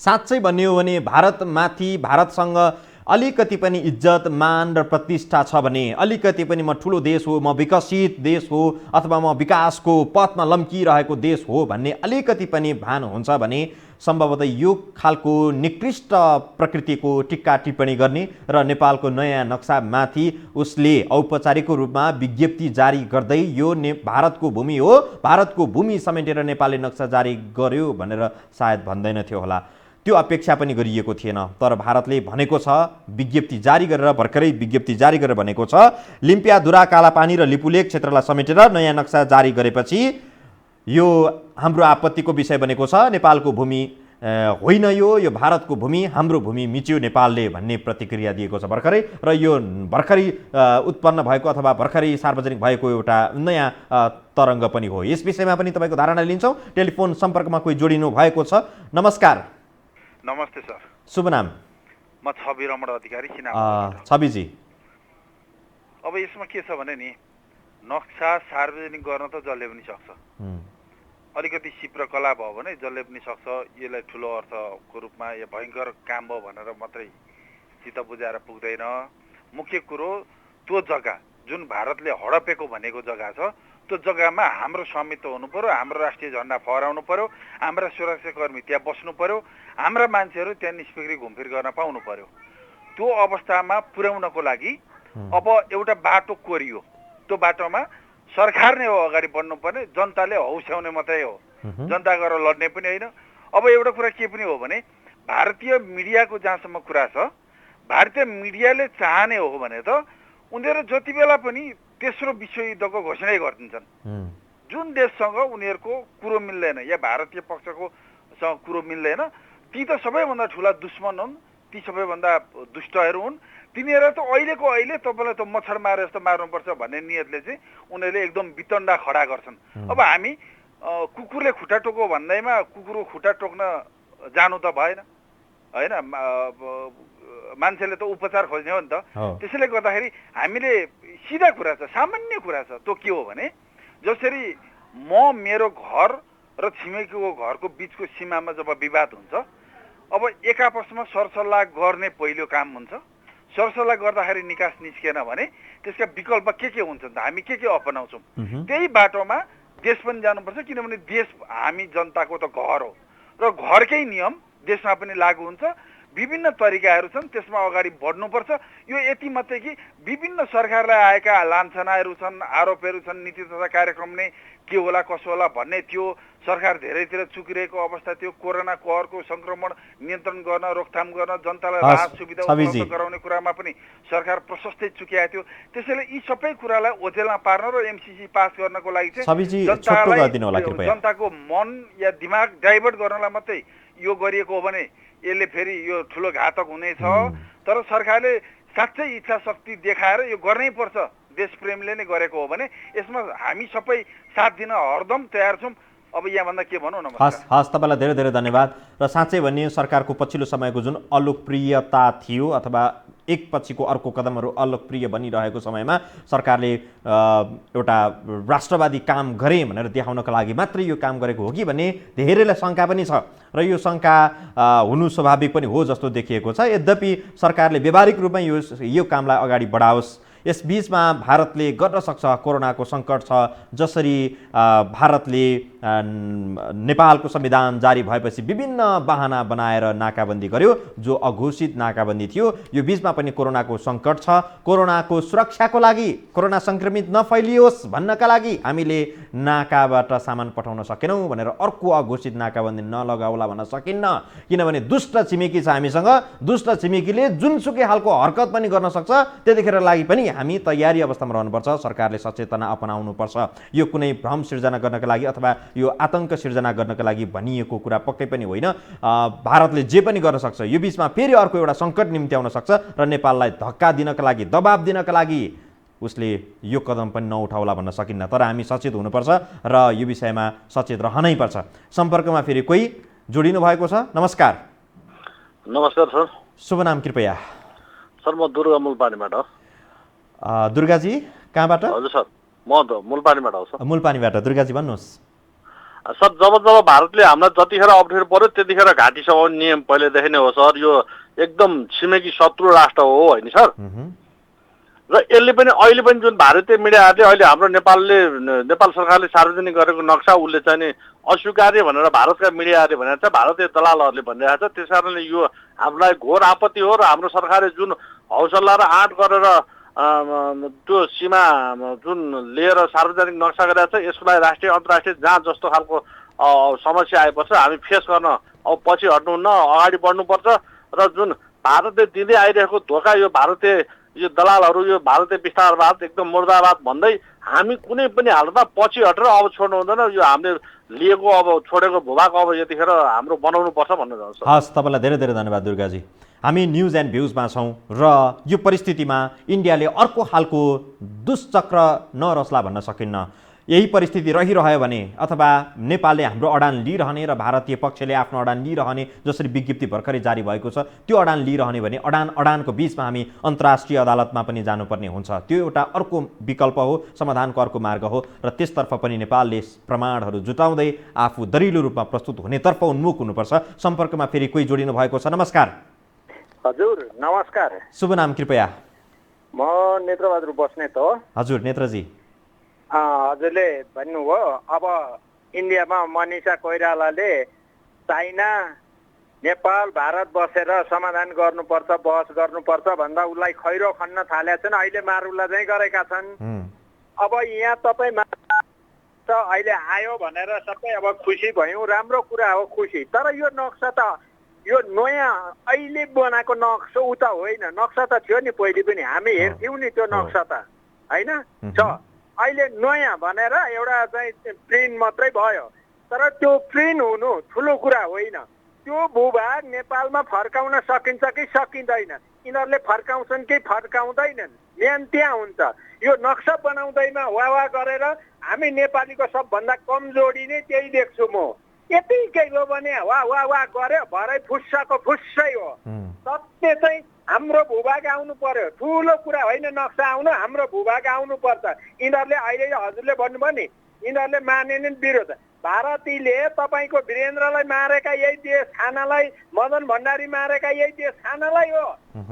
साँच्चै भन्ने हो भने भारतसँग अलिकति पनि इज्जत, मान र प्रतिष्ठा छ भने, अलिकति पनि म ठुलो देश हो, म विकसित देश हो अथवा म विकासको पथमा लम्किरहेको देश हो भन्ने अलिकति पनि भान हुन्छ भने सम्भवतः यो खालको निकृष्ट प्रकृतिको टिक्का टिप्पणी गर्ने र नेपालको नयाँ नक्सामाथि उसले औपचारिक रूपमा विज्ञप्ति जारी गर्दै यो भारतको भूमि हो, भारतको भूमि समेटेर नेपालले नक्सा जारी गर्यो भनेर सायद भन्दैनथ्यो होला। त्यो अपेक्षा पनि गरिएको थिएन। तर भारतले भनेको छ, विज्ञप्ति जारी गरेर भर्खरै विज्ञप्ति जारी गरेर भनेको छ, लिम्पियाधुरा, कालापानी र लिपुलेक क्षेत्रलाई समेटेर नयाँ नक्सा जारी गरेपछि यो हाम्रो आपत्तिको विषय बनेको छ। नेपालको भूमि होइन, यो भारतको भूमि, हाम्रो भूमि मिच्यो नेपालले भन्ने प्रतिक्रिया दिएको छ भर्खरै। र यो भर्खरै उत्पन्न भएको अथवा भर्खरै सार्वजनिक भएको एउटा नयाँ तरङ्ग पनि हो। यस विषयमा पनि तपाईँको धारणा लिन्छौँ। टेलिफोन सम्पर्कमा कोही जोडिनु भएको छ। नमस्कार। नमस्ते सर। शुभ नाम? म छवि रमण अधिकारी सिना। छविजी, अब यसमा के छ भने नि, नक्सा सार्वजनिक गर्न त जसले पनि सक्छ। अलिकति सिप्रकला भयो भने जसले पनि सक्छ। यसलाई ठुलो अर्थको रूपमा या भयङ्कर काम भयो भनेर मात्रै चित्त बुझाएर पुग्दैन। मुख्य कुरो त्यो जग्गा जुन भारतले हडपेको भनेको जग्गा छ, त्यो जग्गामा हाम्रो स्वामित्व हुनु पर्यो, हाम्रो राष्ट्रिय झन्डा फहराउनु पर्यो, हाम्रा सुरक्षाकर्मी त्यहाँ बस्नु पर्यो, हाम्रा मान्छेहरू त्यहाँ निस्फिक्री घुमफिर गर्न पाउनु पर्यो। त्यो अवस्थामा पुर्याउनको लागि अब एउटा बाटो कोरियो। त्यो बाटोमा सरकार नै हो अगाडि बढ्नुपर्ने, जनताले हौस्याउने मात्रै हो, जनता गएर लड्ने पनि होइन। अब एउटा कुरा के पनि हो भने, भारतीय मिडियाको जहाँसम्म कुरा छ, भारतीय मिडियाले चाहने हो भने त उनीहरू जति बेला पनि तेस्रो विश्वयुद्धको घोषणै गरिदिन्छन्। जुन देशसँग उनीहरूको कुरो मिल्दैन या भारतीय पक्षकोसँग कुरो मिल्दैन, ती त सबैभन्दा ठुला दुश्मन हुन्, ती सबैभन्दा दुष्टहरू हुन्। तिनीहरू त अहिलेको अहिले तपाईँलाई त मच्छर मारे जस्तो मार्नुपर्छ भन्ने नियतले चाहिँ उनीहरूले एकदम वितण्डा खडा गर्छन्। अब हामी कुकुरले खुट्टा टोको भन्दैमा कुकुरको खुट्टा टोक्न जानु त भएन होइन, मान्छेले त उपचार खोज्ने हो नि त। त्यसैले गर्दाखेरि हामीले सिधा कुरा छ, सामान्य कुरा छ, त्यो के हो भने जसरी म मेरो घर र छिमेकीको घरको बिचको सीमामा जब विवाद हुन्छ, अब एक आपसमा सरसल्लाह गर्ने पहिलो काम हुन्छ। सरसल्लाह गर्दाखेरि निकास निस्केन भने त्यसका विकल्प के हुन्छन् त, हामी के अपनाउँछौँ। त्यही बाटोमा देश पनि जानुपर्छ, किनभने देश हामी जनताको त घर हो र घरकै नियम देशमा पनि लागू हुन्छ। विभिन्न तरिकाहरू छन्, त्यसमा अगाडि बढ्नुपर्छ। यो यति मात्रै कि विभिन्न सरकारलाई आएका लान्छनाहरू छन्, आरोपहरू छन्, नीति तथा कार्यक्रम नै के होला कसो होला भन्ने थियो। सरकार धेरैतिर चुकिरहेको अवस्था थियो। कोरोना कहरको संक्रमण नियन्त्रण गर्न, रोकथाम गर्न, जनतालाई राहत सुविधा उपलब्ध गराउने कुरामा पनि सरकार प्रशस्तै चुकेको थियो। त्यसैले यी सबै कुरालाई ओझेलमा पार्न र एमसीसी पास गर्नको लागि चाहिँ जनताको मन या दिमाग डाइभर्ट गर्नलाई मात्रै यो गरिएको हो भने यसले फेरि यो ठुलो घातक हुनेछ। तर सरकारले साँच्चै इच्छा शक्ति देखाएर यो गर्नै पर्छ, देशप्रेमले नै गरेको हो भने यसमा हामी सबै साथ दिन हरदम तयार छौँ। अब यहाँभन्दा के भनौँ न। हस्, तपाईँलाई धेरै धेरै धन्यवाद। र साँच्चै भन्ने सरकारको पछिल्लो समयको जुन अलोकप्रियता थियो अथवा एक पछिको अर्को कदमहरू अलोकप्रिय बनिरहेको समयमा सरकारले एउटा राष्ट्रवादी काम गरे भनेर देखाउनका लागि मात्रै यो काम गरेको हो कि भन्ने धेरैलाई शङ्का पनि छ र यो शङ्का हुनु स्वाभाविक पनि हो जस्तो देखिएको छ। यद्यपि सरकारले व्यावहारिक रूपमा यो कामलाई अगाडि बढाओस्। यस बीचमा भारतले गर्न सक्छ, कोरोनाको सङ्कट छ, जसरी भारतले नेपालको संविधान जारी भएपछि विभिन्न बहाना बनाएर नाकाबन्दी गर्यो, जो अघोषित नाकाबन्दी थियो। यो बीचमा पनि कोरोनाको सङ्कट छ। कोरोनाको सुरक्षाको लागि, कोरोना सङ्क्रमित नफैलियोस् भन्नका लागि हामीले नाकाबाट सामान पठाउन सकेनौँ भनेर अर्को अघोषित नाकाबन्दी नलगाउला भन्न सकिन्न, किनभने दुष्ट छिमेकी छ हामीसँग। दुष्ट छिमेकीले जुनसुकै खालको हरकत पनि गर्न सक्छ। त्यतिखेर लागि पनि हामी तयारी अवस्थामा रहनुपर्छ। सरकारले सचेतना अपनाउनुपर्छ। यो कुनै भ्रम सिर्जना गर्नका लागि अथवा यो आतंक सिर्जना गर्नका लागि भनिएको कुरा पक्कै पनि होइन। भारतले जे पनि गर्न सक्छ। यो बीचमा फेरि अर्को एउटा सङ्कट निम्त्याउन सक्छ र नेपाललाई धक्का दिनका लागि, दबाब दिनका लागि उसले यो कदम पनि नउठाउला भन्न सकिन्न। तर हामी सचेत हुनुपर्छ र यो विषयमा सचेत रहनै पर्छ। सम्पर्कमा फेरि कोही जोडिनु भएको छ। नमस्कार। नमस्कार सर। शुभ नाम कृपया। सर म दुर्गा मुलपानीबाट। दुर्गाजी कहाँबाट? हजुर सर, म त मुलपानीबाट हो सर। मुलपानीबाट। दुर्गाजी भन्नुहोस्। सर, जब भारतले हामीलाई जतिखेर अप्ठ्यारो पर्यो त्यतिखेर घाँटी समाउने नियम पहिलेदेखि नै हो सर। यो एकदम छिमेकी शत्रु राष्ट्र हो होइन सर। र यसले पनि अहिले पनि जुन भारतीय मिडियाहरूले अहिले हाम्रो नेपाल सरकारले सार्वजनिक गरेको नक्सा उसले चाहिँ नि अस्वीकार्य भनेर भारतका मिडियाहरूले भनेर चाहिँ भारतीय दलालहरूले भनिरहेको छ। त्यस कारणले यो हामीलाई घोर आपत्ति हो र हाम्रो सरकारले जुन हौसला र आँट गरेर त्यो सीमा जुन लिएर सार्वजनिक नक्सा गरेको छ, यसको लागि राष्ट्रिय अन्तर्राष्ट्रिय जाँच जस्तो खालको समस्या आएपछि हामी फेस गर्न अब पछि हट्नुहुन्न, अगाडि बढ्नुपर्छ। र जुन भारतले दिँदै आइरहेको धोका, यो भारतीय यो दलालहरू, यो भारतीय विस्तारवाद एकदम मुर्दाबाद भन्दै हामी कुनै पनि हालतमा पछि हटेर अब छोड्नु हुँदैन। यो हामीले लिएको अब छोडेको भूभाग अब यतिखेर हाम्रो बनाउनु पर्छ भन्न चाहन्छु। हस्, तपाईँलाई धेरै धेरै धन्यवाद दुर्गाजी। हामी न्युज एन्ड भ्युजमा छौँ र यो परिस्थितिमा इन्डियाले अर्को खालको दुष्चक्र नरच्ला भन्न सकिन्न। यही परिस्थिति रहिरह्यो भने अथवा नेपालले हाम्रो अडान लिइरहने र भारतीय पक्षले आफ्नो अडान लिइरहने, जसरी विज्ञप्ति भर्खरै जारी भएको छ, त्यो अडान लिइरहने भने अडानको बीचमा हामी अन्तर्राष्ट्रिय अदालतमा पनि जानुपर्ने हुन्छ। त्यो एउटा अर्को विकल्प हो, समाधानको अर्को मार्ग हो र त्यसतर्फ पनि नेपालले प्रमाणहरू जुटाउँदै आफू दरिलो रूपमा प्रस्तुत हुनेतर्फ उन्मुख हुनुपर्छ। सम्पर्कमा फेरि कोही जोडिनु भएको छ। नमस्कार। हजुर नमस्कार। शुभ नाम कृपया। म नेत्रबहादुर बस्नेत हो। हजुर नेत्रजी। हजुरले भन्नुभयो अब इन्डियामा मनिषा कोइरालाले चाइना, नेपाल, भारत बसेर समाधान गर्नुपर्छ, बहस गर्नुपर्छ भन्दा उसलाई खैरो खन्न थालेका छन्। अहिले मारुला चाहिँ गरेका छन्। अब यहाँ तपाईँ अहिले आयो भनेर सबै अब खुसी भयौँ, राम्रो कुरा हो खुसी। तर यो नक्सा त यो नयाँ अहिले बनाएको नक्सा उता होइन, नक्सा त थियो नि पहिले पनि, हामी हेर्थ्यौँ नि त्यो नक्सा त होइन छ। अहिले नयाँ भनेर एउटा चाहिँ प्रिन्ट मात्रै भयो, तर त्यो प्रिन्ट हुनु ठुलो कुरा होइन। त्यो भूभाग नेपालमा फर्काउन सकिन्छ कि सकिँदैन, यिनीहरूले फर्काउँछन् कि फर्काउँदैनन्, मेन त्यहाँ हुन्छ। यो नक्सा बनाउँदैमा वाह गरेर हामी नेपालीको सबभन्दा कमजोरी नै त्यही देख्छु म। यतिकै हो भने वाह गर्यो भरै फुस्साको फुस्सै हो। सत्य चाहिँ हाम्रो भूभाग आउनु पर्यो, ठुलो कुरा होइन नक्सा आउनु, हाम्रो भूभाग आउनु पर्छ। यिनीहरूले अहिले हजुरले भन्नुभयो नि, यिनीहरूले मानेनन् विरोध। भारतीले तपाईँको वीरेन्द्रलाई मारेका यही देश खानलाई, मदन भण्डारी मारेका यही देश खानलाई हो।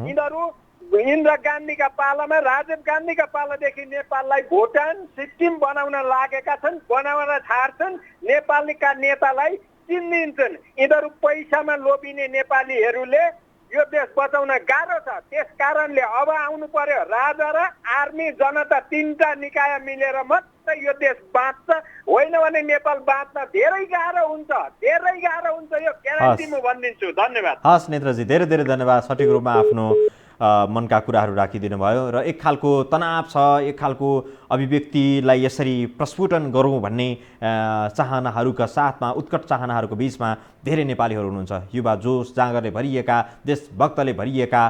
यिनीहरू इन्दिरा गान्धीका पालामा, राजीव गान्धीका पालादेखि नेपाललाई भुटान सिक्किम बनाउन लागेका छन्, बनाउन छाड्छन्, नेपालीका नेतालाई चिनिन्छन्। यिनीहरू पैसामा लोभिने नेपालीहरूले यो देश बचाउन गाह्रो छ। त्यस कारणले अब आउनु पर्यो राजा र आर्मी जनता तीनटा निकाय मिलेर मात्रै यो देश बाँच्छ, होइन भने नेपाल बाँच्न धेरै गाह्रो हुन्छ, धेरै गाह्रो हुन्छ। यो ग्यारेन्टी म भनिदिन्छु। धन्यवाद। हस् नेत्रजी, धेरै धेरै धन्यवाद। सठिक रूपमा आफ्नो मनका कुराहरू राखिदिनु भयो र एक खालको तनाव छ, एक खालको अभिव्यक्तिलाई यसरी प्रस्फुटन गरौँ भन्ने चाहनाहरूका साथमा, उत्कट चाहनाहरूको बिचमा धेरै नेपालीहरू हुनुहुन्छ। युवा जोस जाँगरले भरिएका, देशभक्तले भरिएका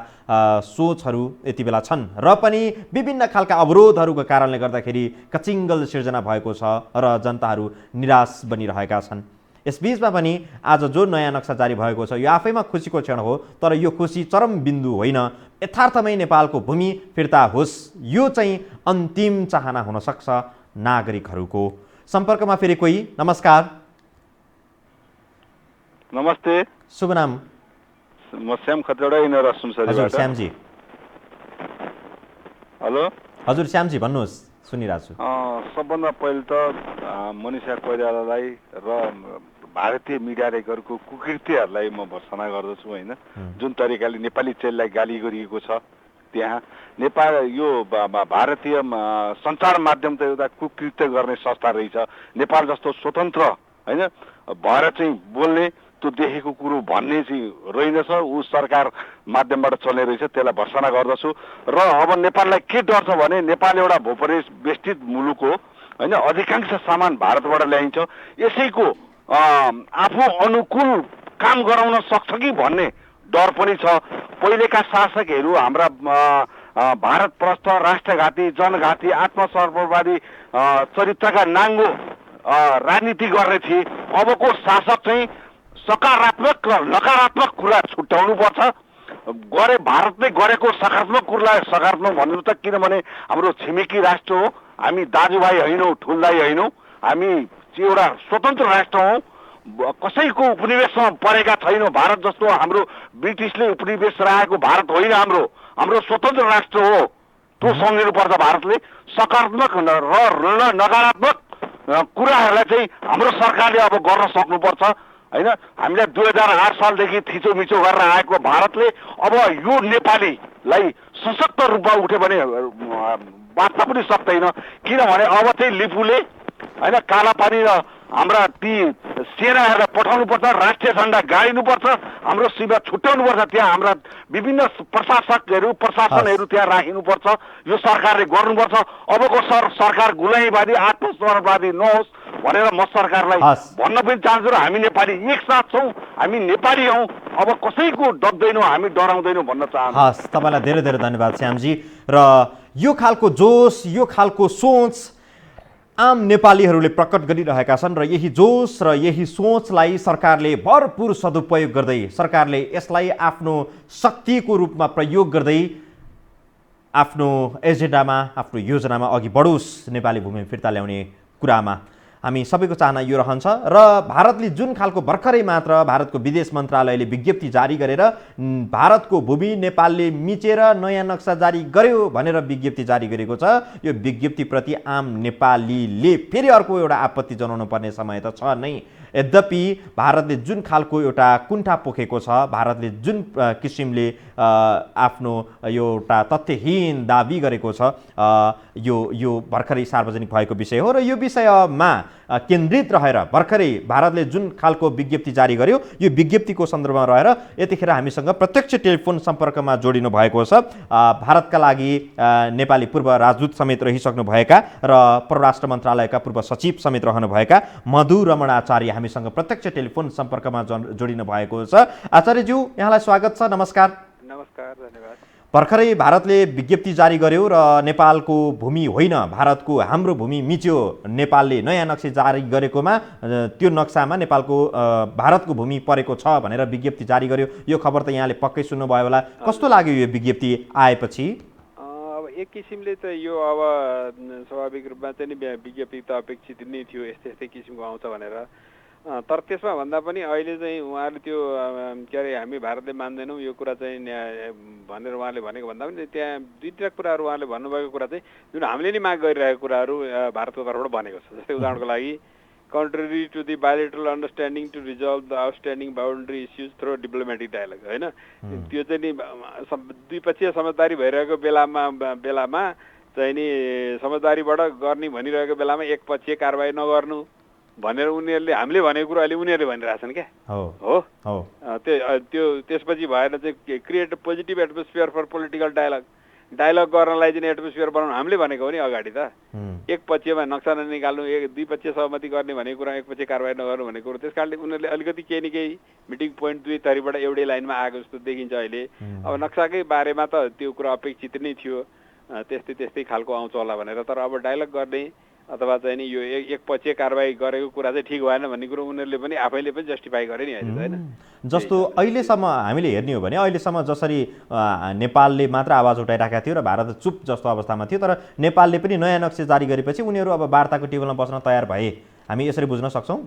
सोचहरू यति बेला छन् र पनि विभिन्न खालका अवरोधहरूको कारणले गर्दाखेरि कचिङ्गल सिर्जना भएको छ र जनताहरू निराश बनिरहेका छन्। यसबीचमा पनि आज जो नयाँ नक्सा जारी भएको छ यो आफैमा खुसीको क्षण हो, तर यो खुसी चरम बिन्दु होइन। यथार्थमै नेपालको भूमि फिर्ता होस्, यो चाहिँ अन्तिम चाहना हुन सक्छ नागरिकहरूको। सम्पर्कमा फेरि कोही। नमस्कार। नमस्ते। शुभ नाम? म श्याम खतिवडा इनर सुनसरीबाट। हजुर श्यामजी। हेलो हजुर श्यामजी भन्नुहोस्, सुनिरहेको छु। सबभन्दा पहिले त मनिषा कोइरालालाई र भारतीय मिडियाले गरेको कुकृत्यहरूलाई म भर्सना गर्दछु होइन। जुन तरिकाले नेपाली चेलीलाई गाली गरिएको छ त्यहाँ नेपाल यो भारतीय सञ्चार माध्यम त एउटा कुकृत्य गर्ने संस्था रहेछ। नेपाल जस्तो स्वतन्त्र होइन भएर चाहिँ बोल्ने त्यो देखेको कुरो भन्ने चाहिँ रहेनछ, ऊ सरकार माध्यमबाट चल्ने रहेछ, त्यसलाई भर्सना गर्दछु। र अब नेपाललाई के डर छ भने नेपाल एउटा भूपरिवेष्टित मुलुक हो होइन, अधिकांश सामान भारतबाट ल्याइन्छ, यसैको आफू अनुकूल काम गराउन सक्छ कि भन्ने डर पनि छ। पहिलेका शासकहरू हाम्रा भारतप्रस्थ, राष्ट्रघाती, जनघाती, आत्मसर्ववादी चरित्रका नाङ्गो राजनीति गर्ने थिए। अबको शासक चाहिँ सकारात्मक र नकारात्मक कुरा छुट्याउनु पर्छ। भारतले गरेको सकारात्मक कुरालाई सकारात्मक भन्नु त, किनभने हाम्रो छिमेकी राष्ट्र हो, हामी दाजुभाइ होइनौँ, ठुल्दाइ होइनौँ, हामी एउटा स्वतन्त्र राष्ट्र हौँ, कसैको उपनिवेशमा परेका छैनौँ। भारत जस्तो हाम्रो ब्रिटिसले उपनिवेश राखेको भारत होइन, हाम्रो स्वतन्त्र राष्ट्र हो। त्यो सम्झिनुपर्छ भारतले। सकारात्मक र नकारात्मक कुराहरूलाई चाहिँ हाम्रो सरकारले अब गर्न सक्नुपर्छ होइन। हामीलाई 2008 सालदेखि थिचोमिचो गरेर आएको भारतले अब यो नेपालीलाई सशक्त रूपमा उठ्यो भने बाँच्न पनि सक्दैन। किनभने अब चाहिँ लिपुले होइन कालापानी र हाम्रा ती सेनाहरूलाई पठाउनुपर्छ, राष्ट्रिय झन्डा गाडिनुपर्छ, हाम्रो सीमा छुट्याउनुपर्छ, त्यहाँ हाम्रा विभिन्न प्रशासनहरू त्यहाँ राखिनुपर्छ। यो सरकारले गर्नुपर्छ। अबको सरकार गुलामीवादी, आत्मसर्ववादी नहोस् भनेर म सरकारलाई भन्न पनि चाहन्छु। र हामी नेपाली एकसाथ छौँ, हामी नेपाली हौँ, अब कसैको डक्दैनौँ, हामी डराउँदैनौँ भन्न चाहन्छु। हस्, तपाईँलाई धेरै धेरै धन्यवाद श्यामजी। र यो खालको जोस, यो खालको सोच आम नेपालीहरूले प्रकट गरिरहेका छन् र यही जोस र यही सोचलाई सरकारले भरपूर सदुपयोग गर्दै, सरकारले यसलाई आफ्नो शक्तिको रूपमा प्रयोग गर्दै आफ्नो एजेन्डामा, आफ्नो योजनामा अघि बढोस् नेपाली भूमि फिर्ता ल्याउने कुरामा। हामी सबैको चाहना यो रहन्छ र भारतले जुन खालको भर्खरै मात्र भारतको विदेश मन्त्रालयले विज्ञप्ति जारी गरेर भारतको भूमि नेपालले मिचेर नयाँ नक्सा जारी गर्यो भनेर विज्ञप्ति जारी गरेको छ, यो विज्ञप्तिप्रति आम नेपालीले फेरि अर्को एउटा आपत्ति जनाउनु पर्ने समय त छ नै। यद्यपि भारतले जुन खालको एउटा कुण्ठा पोखेको छ, भारतले जुन किसिमले आफ्नो एउटा तथ्यहीन दाबी गरेको छ, यो भर्खरै सार्वजनिक भएको विषय हो र यो विषयमा केन्द्रित रहेर भर्खरै भारतले जुन खालको विज्ञप्ति जारी गर्यो यो विज्ञप्तिको सन्दर्भमा रहेर यतिखेर हामीसँग प्रत्यक्ष टेलिफोन सम्पर्कमा जोडिनु भएको छ भारतका लागि नेपाली पूर्व राजदूत समेत रहिसक्नुभएका र परराष्ट्र मन्त्रालयका पूर्व सचिव समेत रहनुभएका मधु रमण आचार्य हामीसँग प्रत्यक्ष टेलिफोन सम्पर्कमा जोडिनु भएको छ। आचार्यज्यू, यहाँलाई स्वागत छ। नमस्कार। नमस्कार, धन्यवाद। भर्खरै भारतले विज्ञप्ति जारी गर्यो र नेपालको भूमि होइन भारतको हाम्रो भूमि मिच्यो। नेपालले नयाँ नक्सा जारी गरेकोमा त्यो नक्सामा नेपालको भारतको भूमि परेको छ भनेर विज्ञप्ति जारी गर्यो। यो खबर त यहाँले पक्कै सुन्नुभयो होला। कस्तो लाग्यो यो विज्ञप्ति आएपछि? अब एक किसिमले त यो अब स्वाभाविक रूपमा चाहिँ विज्ञप्ति त अपेक्षित नै थियो, यस्तै यस्तै किसिमको आउँछ भनेर। तर त्यसमा भन्दा पनि अहिले चाहिँ उहाँले त्यो के अरे हामी भारतले मान्दैनौँ यो कुरा चाहिँ भनेर उहाँले भनेको भन्दा पनि त्यहाँ दुईवटा कुराहरू उहाँले भन्नुभएको कुरा चाहिँ जुन हामीले नै माग गरिरहेको कुराहरू भारतको तर्फबाट भनेको छ। जस्तै उदाहरणको लागि contrary to the bilateral understanding to resolve the outstanding boundary issues through diplomatic dialogue, हैन? त्यो चाहिँ नि द्विपक्षीय समझदारी भइरहेको बेलामा चाहिँ नि समझदारीबाट गर्ने भनिरहेको बेलामा एकपक्षीय कारबाही नगर्नु भनेर उनीहरूले हामीले भनेको कुरा अहिले उनीहरूले भनिरहेछन् क्या। हो त्यो त्यसपछि भएर चाहिँ create positive atmosphere for political dialogue गर्नलाई चाहिँ एटमोस्फियर बनाउनु हामीले भनेको हो नि अगाडि त। एक पक्षमा नक्सा ननिकाल्नु, द्विपक्षीय सहमति गर्ने भनेको कुरा, एकपक्षीय कारबाही नगर्नु भनेको कुरा। त्यस कारणले उनीहरूले अलिकति केही न केही मिटिङ पोइन्ट दुई थरीबाट एउटै लाइनमा आएको जस्तो देखिन्छ अहिले। अब नक्साकै बारेमा त त्यो कुरा अपेक्षित नै थियो, त्यस्तै खालको आउँछ होला भनेर। तर अब डायलग गर्ने अथवा चाहिँ नि यो एकपक्षीय कारबाही गरेको कुरा चाहिँ ठिक भएन भन्ने कुरो उनीहरूले पनि आफैले पनि जस्टिफाई गरे नि अहिले, हैन? जस्तो अहिलेसम्म हामीले हेर्ने हो भने अहिलेसम्म जसरी नेपालले मात्र आवाज उठाइराखेको थियो र भारत चुप जस्तो अवस्थामा थियो, तर नेपालले पनि नयाँ नक्सा जारी गरेपछि उनीहरू अब वार्ताको टेबलमा बस्न तयार भए, हामी यसरी बुझ्न सक्छौँ?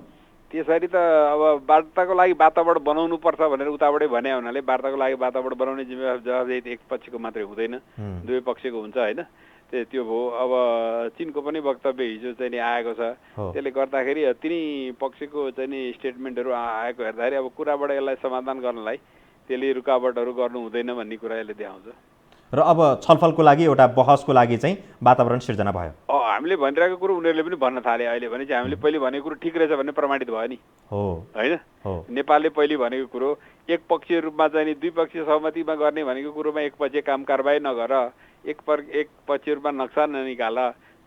त्यसरी त अब वार्ताको लागि वातावरण बनाउनु पर्छ भनेर उताबाटै भने हुनाले वार्ताको लागि वातावरण बनाउने जवाबदेही एक पक्षको मात्रै हुँदैन, दुवै पक्षको हुन्छ, हैन? त्यो भयो। अब चीनको पनि वक्तव्य हिजो चाहिँ नि आएको छ, त्यसले गर्दाखेरि तिनी पक्षको चाहिँ नि स्टेटमेन्टहरू आएको हेर्दाखेरि अब कुराबाट यसलाई समाधान गर्नलाई त्यसले रुकावटहरू गर्नु हुँदैन भन्ने कुरा यसले देखाउँछ। र अब छलफलको लागि एउटा बहसको लागि चाहिँ वातावरण सिर्जना भयो। हामीले भनिरहेको कुरो उनीहरूले पनि भन्न थाले अहिले भने चाहिँ हामीले पहिले भनेको कुरो ठिक रहेछ भन्ने प्रमाणित भयो नि, होइन? नेपालले पहिले भनेको कुरो एकपक्षीय रूपमा चाहिँ नि द्विपक्षीय सहमतिमा गर्ने भनेको कुरोमा एकपक्षीय काम कारबाही नगर, एकपक्षीय रूपमा नक्सा ननिकाल,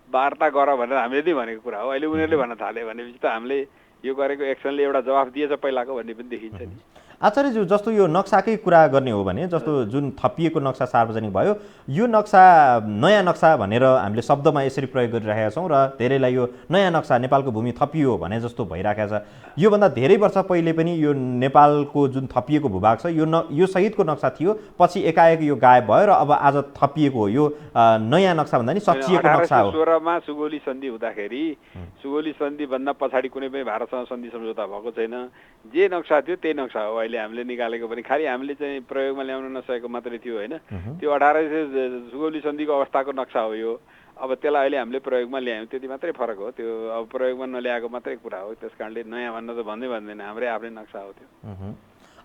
वार्ता गर भनेर हामीले नै भनेको कुरा हो। अहिले उनीहरूले भन्न थाले भनेपछि त हामीले यो गरेको एक्सनले एउटा जवाफ दिएछ पहिलाको भन्ने पनि देखिन्छ नि। आचार्यज्यू, जस्तो यो नक्साकै कुरा गर्ने हो भने जस्तो जुन थपिएको नक्सा सार्वजनिक भयो, यो नक्सा नयाँ नक्सा भनेर हामीले शब्दमा यसरी प्रयोग गरिरहेका छौँ र धेरैलाई यो नयाँ नक्सा नेपालको भूमि थपियो भने जस्तो भइरहेको छ। योभन्दा धेरै वर्ष पहिले पनि यो नेपालको जुन थपिएको भूभाग छ यो सहितको नक्सा थियो, पछि एकाएक यो गायब भयो र अब आज थपिएको हो। यो नयाँ नक्सा भन्दा नि सचिएको नक्सा हो। 1816 मा सुगौली सन्धि हुँदाखेरि सुगौली सन्धिभन्दा पछाडि कुनै पनि भारतसँग सन्धि सम्झौता भएको छैन। जे नक्सा थियो त्यही नक्सा हो अहिले हामीले निकालेको पनि, खालि हामीले चाहिँ प्रयोगमा ल्याउन नसकेको मात्रै थियो, होइन? त्यो 1800 सुगौली सन्धिको अवस्थाको नक्सा हो यो। अब त्यसलाई अहिले हामीले प्रयोगमा ल्यायौँ, त्यति मात्रै फरक हो। त्यो अब प्रयोगमा नल्याएको मात्रै कुरा हो। त्यस कारणले नयाँ भन्न त भन्दैन, हाम्रै आफ्नै नक्सा हो त्यो।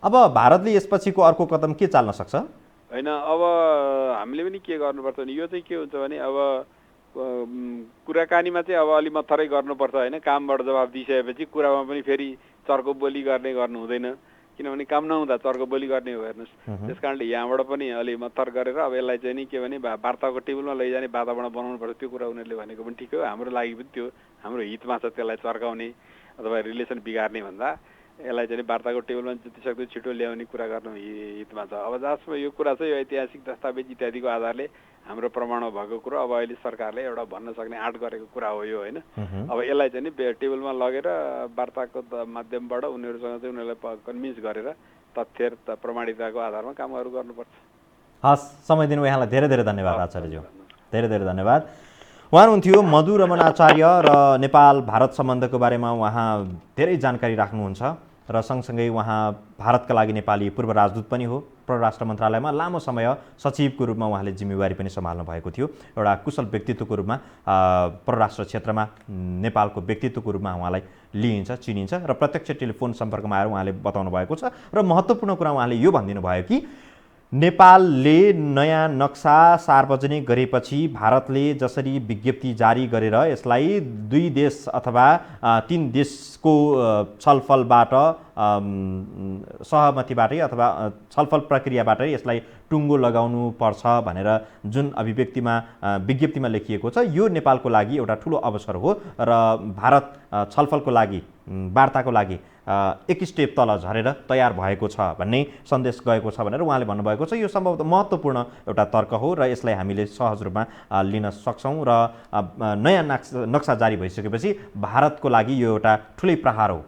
अब भारतले यसपछिको अर्को कदम के चाल्न सक्छ? होइन, अब हामीले पनि के गर्नुपर्छ भने यो चाहिँ के हुन्छ भने अब कुराकानीमा चाहिँ अब अलि मत्थरै गर्नुपर्छ, होइन? कामबाट जवाब दिइसकेपछि कुरामा पनि फेरि चर्को बोली गर्नु हुँदैन, किनभने काम नहुँदा चर्को बोली गर्ने हो, हेर्नुहोस्। त्यस कारणले यहाँबाट पनि अलि मत्थर गरेर अब यसलाई चाहिँ नि के भने वार्ताको टेबलमा लैजाने वातावरण बनाउनु पर्छ। त्यो कुरा उनीहरूले भनेको पनि ठिक हो, हाम्रो लागि पनि त्यो हाम्रो हितमा छ। त्यसलाई चर्काउने अथवा रिलेसन बिगार्ने भन्दा यसलाई चाहिँ वार्ताको टेबलमा जतिसक्दो छिटो ल्याउने कुरा गर्नु हितमा छ। अब जसमा यो कुरा चाहिँ यो ऐतिहासिक दस्तावेज इत्यादिको आधारले हाम्रो प्रमाणमा भएको कुरो अब अहिले सरकारले एउटा भन्न सक्ने आँट गरेको कुरा हो यो, होइन? अब यसलाई चाहिँ नि टेबलमा लगेर वार्ताको माध्यमबाट उनीहरूसँग चाहिँ उनीहरूलाई कन्भिन्स गरेर तथ्य प्रमाणितताको आधारमा कामहरू गर्नुपर्छ। हस्, समय दिनु यहाँलाई धेरै धेरै धन्यवाद आचार्यज्यू, धेरै धेरै धन्यवाद। उहाँ हुनुहुन्थ्यो मधु रमण आचार्य र नेपाल भारत सम्बन्धको बारेमा उहाँ धेरै जानकारी राख्नुहुन्छ र सँगसँगै उहाँ भारतका लागि नेपाली पूर्व राजदूत पनि हो। परराष्ट्र मन्त्रालयमा लामो समय सचिवको रूपमा उहाँले जिम्मेवारी पनि सम्हाल्नु भएको थियो। एउटा कुशल व्यक्तित्वको रूपमा परराष्ट्र क्षेत्रमा नेपालको व्यक्तित्वको रूपमा उहाँलाई लिइन्छ, चिनिन्छ र प्रत्यक्ष टेलिफोन सम्पर्कमा आएर उहाँले बताउनु भएको छ। र महत्त्वपूर्ण कुरा उहाँले यो भनिदिनु भयो कि नेपालले नयाँ नक्सा सार्वजनिक गरेपछि भारतले जसरी विज्ञप्ति जारी गरेर यसलाई 2 देश अथवा 3 देशको छलफलबाट सहमतिबाटै अथवा छलफल प्रक्रियाबाटै यसलाई टुङ्गो लगाउनु पर्छ भनेर जुन विज्ञप्तिमा लेखिएको छ, यो नेपालको लागि एउटा ठुलो अवसर हो र भारत छलफलको लागि, वार्ताको लागि एक स्टेप तल झरेर तयार भएको छ भन्ने सन्देश गएको छ भनेर उहाँले भन्नुभएको छ। यो सम्भवतः महत्त्वपूर्ण एउटा तर्क हो र यसलाई हामीले सहज रूपमा लिन सक्छौँ र नयाँ नक्सा जारी भइसकेपछि भारतको लागि यो एउटा ठुलै प्रहार हो,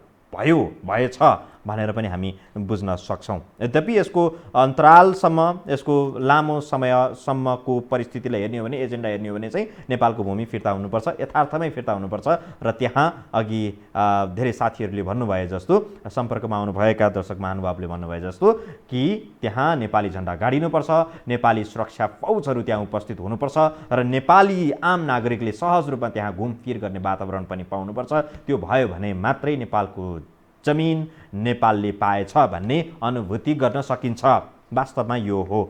भएछ भनेर पनि हामी बुझ्न सक्छौँ। यद्यपि यसको अन्तरालसम्म, यसको लामो समयसम्मको परिस्थितिलाई हेर्ने हो भने, एजेन्डा हेर्ने हो भने चाहिँ नेपालको भूमि फिर्ता हुनुपर्छ, यथार्थमै फिर्ता हुनुपर्छ र त्यहाँ अघि धेरै साथीहरूले भन्नुभए जस्तो, सम्पर्कमा आउनुभएका दर्शक महानुभावले भन्नुभए जस्तो कि त्यहाँ नेपाली झन्डा गाडिनुपर्छ, नेपाली सुरक्षा फौजहरू त्यहाँ उपस्थित हुनुपर्छ र नेपाली आम नागरिकले सहज रूपमा त्यहाँ घुमफिर गर्ने वातावरण पनि पाउनुपर्छ। त्यो भयो भने मात्रै नेपालको जमिन नेपालले पाएछ भन्ने अनुभूति गर्न सकिन्छ। वास्तवमा यो हो।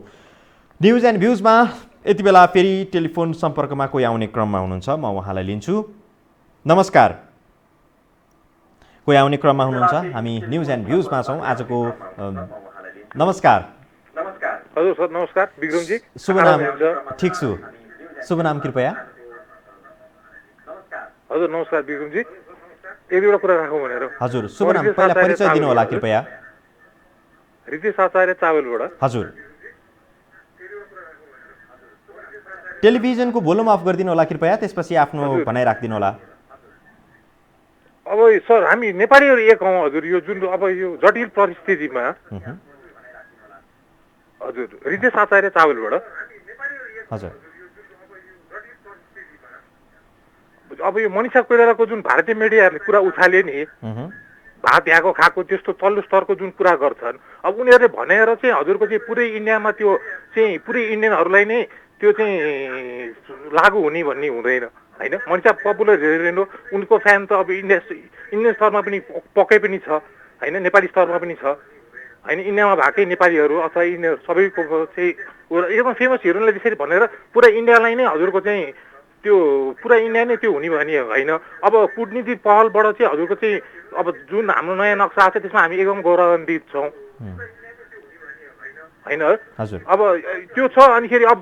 न्युज एन्ड भ्युजमा यति बेला फेरि टेलिफोन सम्पर्कमा कोही आउने क्रममा हुनुहुन्छ, म उहाँलाई लिन्छु। नमस्कार, कोही आउने क्रममा हुनुहुन्छ? हामी न्युज एन्ड भ्युजमा छौँ आजको। नमस्कार। हजुर सर, नमस्कार। विक्रमजी, शुभ नाम? ठिक छु, शुभ नाम कृपया? हजुर नमस्कार विक्रमजी, एक दुईवटा कुरा राखौँ भनेर। हजुर, शुभ नाम, पहिला परिचय दिनु होला कृपया। रितेश आचार्य चावलबाट। हजुर, टेलिभिजनको भोल्युम अफ गरिदिनु होला कृपया, त्यसपछि आफ्नो भनाइ राखिदिनु होला। अब सर, हामी नेपालीहरू एक हौँ हजुर। यो जुन अब यो जटिल परिस्थितिमा हजुर, रितेश आचार्य चावलबाट। हजुर, अब यो मनिषा कोइरालाको जुन भारतीय मिडियाहरूले कुरा उछाले नि, भात यहाँको खाएको त्यस्तो तल्लो स्तरको जुन कुरा गर्छन्, अब उनीहरूले भनेर चाहिँ हजुरको चाहिँ पुरै इन्डियामा त्यो चाहिँ पुरै इन्डियनहरूलाई नै त्यो चाहिँ लागु हुने भन्ने हुँदैन होइन। मनिषा पपुलर हेरेन, उनको फ्यान त अब इन्डियन स्तरमा पनि पक्कै पनि छ होइन, नेपाली स्तरमा पनि छ होइन। इन्डियामा भएकै नेपालीहरू अथवा यिनीहरू सबैको चाहिँ एकदम फेमस हिरोइनले त्यसरी भनेर पुरा इन्डियालाई नै हजुरको चाहिँ त्यो पुरा इन्डिया नै त्यो हुने भने होइन। अब कूटनीतिक पहलबाट चाहिँ हजुरको चाहिँ अब जुन हाम्रो नयाँ नक्सा आएको छ त्यसमा हामी एकदम गौरवान्वित छौँ होइन। अब त्यो छ। अनिखेरि अब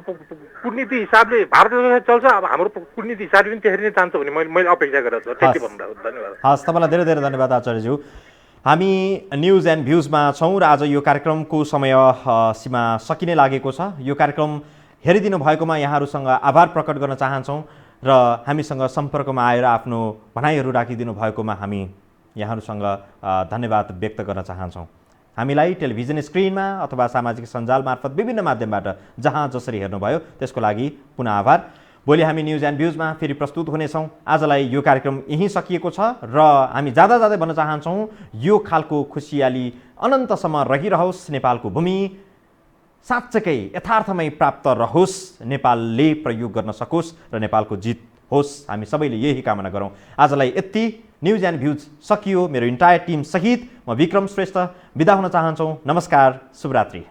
कूटनीति हिसाबले भारत चल्छ, अब हाम्रो कूटनीति हिसाबले पनि त्यसरी नै जान्छ भन्ने मैले अपेक्षा गरेको छु। त्यति भन्नु, धन्यवाद। हस्, तपाईँलाई धेरै धेरै धन्यवाद आचार्यज्यू। हामी न्युज एन्ड भ्युजमा छौँ र आज यो कार्यक्रमको समय सीमा सकिने लागेको छ। यो कार्यक्रम हेरिदिनु भएकोमा यहाँहरूसँग आभार प्रकट गर्न चाहन्छौँ र हामीसँग सम्पर्कमा आएर आफ्नो भनाइहरू राखिदिनु भएकोमा हामी यहाँहरूसँग धन्यवाद व्यक्त गर्न चाहन्छौँ। हामीलाई टेलिभिजन स्क्रिनमा अथवा सामाजिक सञ्जाल मार्फत विभिन्न माध्यमबाट जहाँ जसरी हेर्नुभयो त्यसको लागि पुनः आभार। भोलि हामी न्युज एन्ड भ्युजमा फेरि प्रस्तुत हुनेछौँ। आजलाई यो कार्यक्रम यहीँ सकिएको छ र हामी जाँदा जाँदै भन्न चाहन्छौँ यो खालको खुसियाली अनन्तसम्म रहिरहोस्, नेपालको भूमि साँच्चैकै यथार्थमै प्राप्त रहोस्, नेपालले प्रयोग गर्न सकोस् र नेपालको जित होस्। हामी सबैले यही कामना गरौँ। आजलाई यति। न्युज एन्ड भ्युज सकियो। मेरो इन्टायर टिम सहित म विक्रम श्रेष्ठ बिदा हुन चाहन्छौँ। नमस्कार, शुभरात्रि।